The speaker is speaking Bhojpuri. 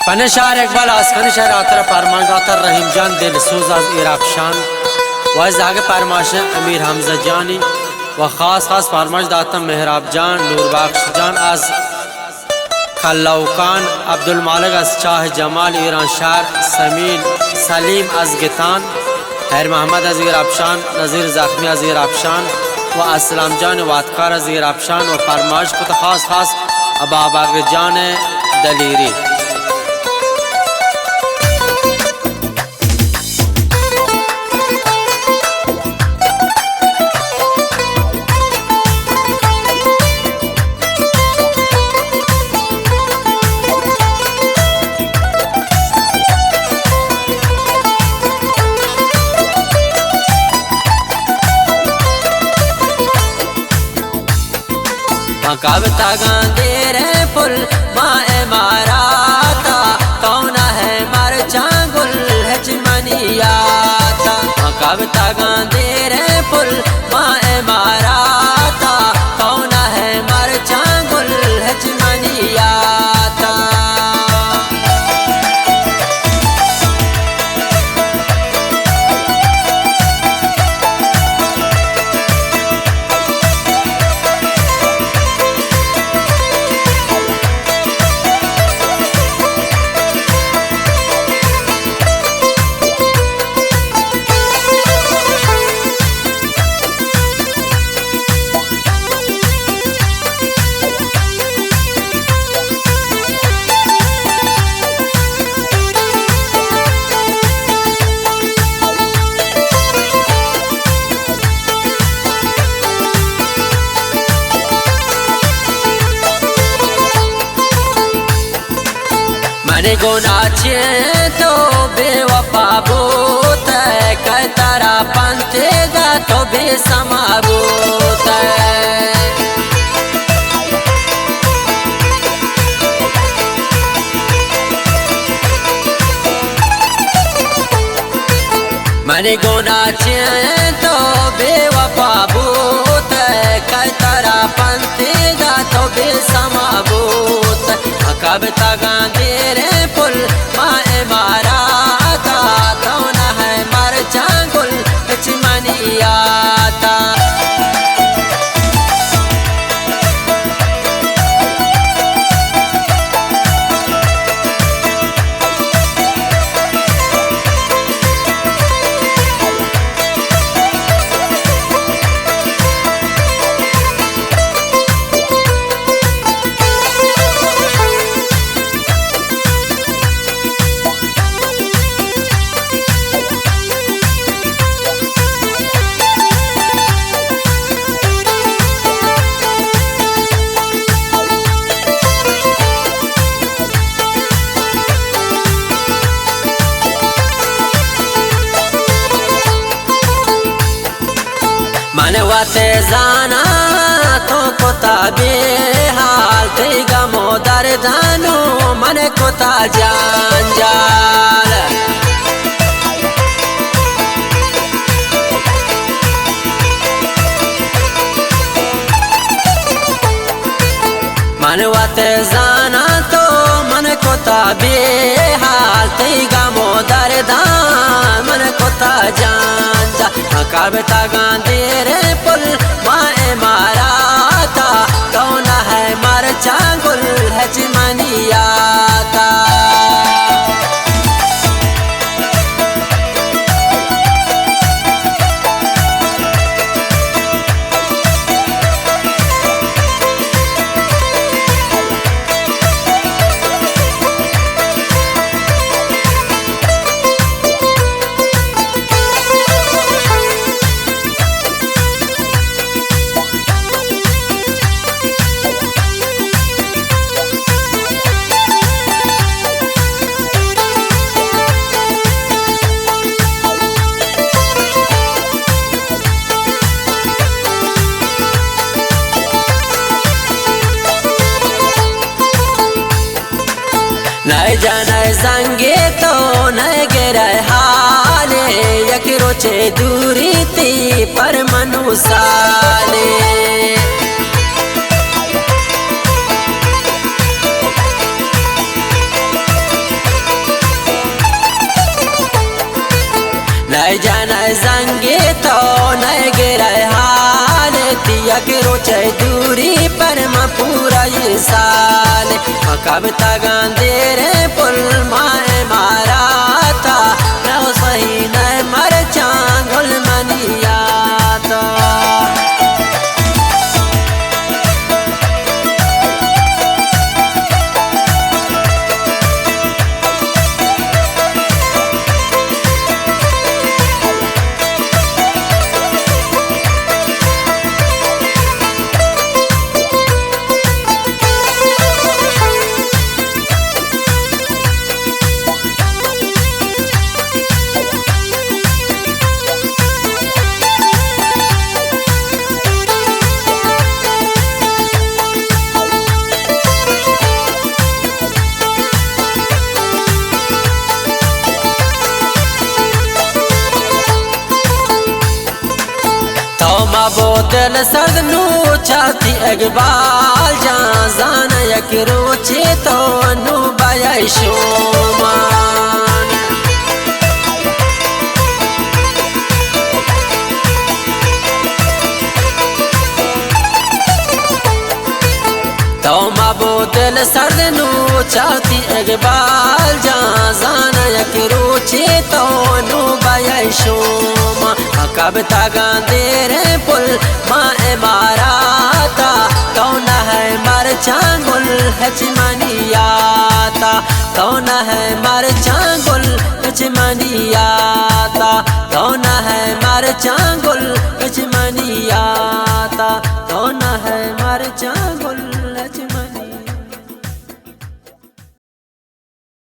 पने शार इकबाल आसफानी शार आतर पारमान आतर रहीम जान दिल सूज आज इराक शान वाइज आगे पारमाश अमीर हमजा जानी व खास खास पारमाश दाता मेहराब जान नूर बख्श जान आज खल्लाउकान अब्दुल मालिक आज शाह जमाल ईरान शार समीन सलीम आज गितान हैर मोहम्मद आज इराबशान नज़ीर ज़ख्मी आज इराबशान व असलम जान वातकार आज इराबशान व पारमाश को तो खास खास अबाबाग जान दलीरी कविता गांधी रे फुल माए माराता कौन है मर चांगुल हजमनियाता कविता गांधी रे फुल माए माराता कौन है मर चांगुल हजमनियाता मने गुनाचे तो बेवफा बूत कै तारा पंते गा तो बेसमाबूत मने गुनाचे तो बेवफा बूत कै तारा पंते गा तो बेसमाबूत कविता गांधी रे फुल माए माराता कौन है मर चांगुल हजमनियाता मनवाते जाना तो कोता बेहाल ते गमो दर्दानो मन कोता जांजाल मनवाते जाना तो मन कोता बेहाल ते गमो दर्दान मन कोता जांजा कविता गांधी रे पुल माए माराता कौन है मर चांगुल हजमनियाता नहीं जाने संगे तो नहीं गिरे हाले यक रोचे दूरी थी पर मनुसाले यक रोचे दूरी पर म पूरा ये साल कब तक अंधेरे पुल माए मारा था न सही न मर चांगुल मनिया था। बोतल सदनू चाहती अकबाल जान यक रोचे तो नु बयाशोमान तो मा बोतल सदनू चाहती अकबाल जान यक रोचे तो नु बयाशोमा कब तक अंधेरे पुल माए मारा था कौन है मर चांगुल हचमनियाता कौन है मर चांगुल हचमनियाता कौन है मर चांगुल हचमनियाता कौन है मर चांगुल